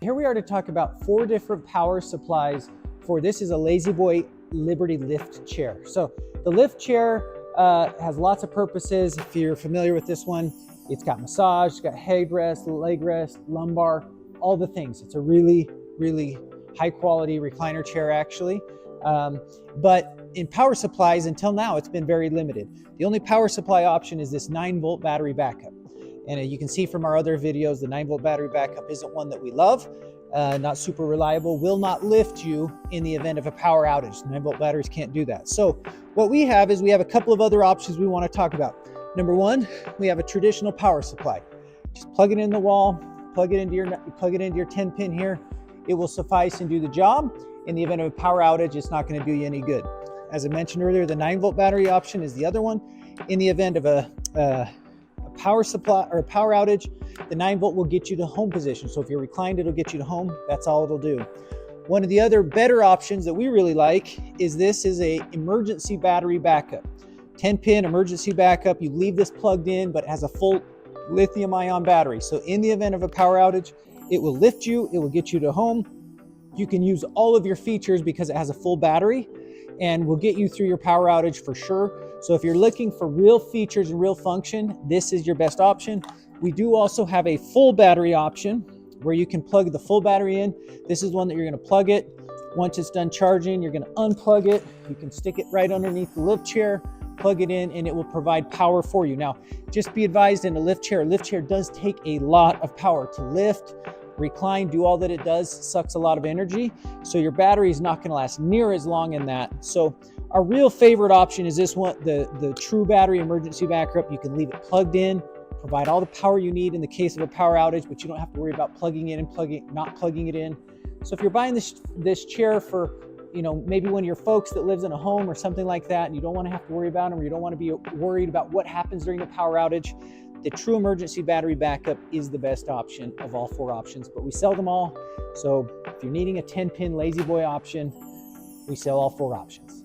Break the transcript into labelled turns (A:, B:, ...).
A: here we are to talk about 4 different power supplies for this is a La-Z-Boy Liberty lift chair. So the lift chair has lots of purposes. If you're familiar with this one, it's got massage, it's got headrest, leg rest, lumbar, all the things. It's a really, really high quality recliner chair actually. But in power supplies, until now, it's been very limited. The only power supply option is this 9-volt battery backup. And you can see from our other videos, the 9-volt battery backup isn't one that we love, not super reliable, will not lift you in the event of a power outage. 9-volt batteries can't do that. So what we have is we have a couple of other options we want to talk about. Number one, we have a traditional power supply. Just plug it in the wall, plug it into your 10-pin here. It will suffice and do the job. In the event of a power outage, it's not going to do you any good. As I mentioned earlier, the 9-volt battery option is the other one. In the event of a power supply or a power outage, the 9-volt will get you to home position. So if you're reclined, it'll get you to home. That's all it'll do. One of the other better options that we really like is this is a emergency battery backup. 10-pin emergency backup. You leave this plugged in, but it has a full lithium ion battery. So in the event of a power outage, it will lift you, it will get you to home. You can use all of your features because it has a full battery and will get you through your power outage for sure. So if you're looking for real features and real function, this is your best option. We do also have a full battery option where you can plug the full battery in. This is one that you're going to plug it. Once it's done charging, you're going to unplug it. You can stick it right underneath the lift chair, plug it in, and it will provide power for you. Now, just be advised in a lift chair does take a lot of power to lift, recline, do all that it does, sucks a lot of energy. So your battery is not going to last near as long in that. So our real favorite option is this one, the true battery emergency backup. You can leave it plugged in, provide all the power you need in the case of a power outage, but you don't have to worry about plugging in and not plugging it in. So if you're buying this chair for, maybe one of your folks that lives in a home or something like that, and you don't want to have to worry about them, or you don't want to be worried about what happens during the power outage, the true emergency battery backup is the best option of all 4 options, but we sell them all. So if you're needing a 10-pin La-Z-Boy option, we sell all 4 options.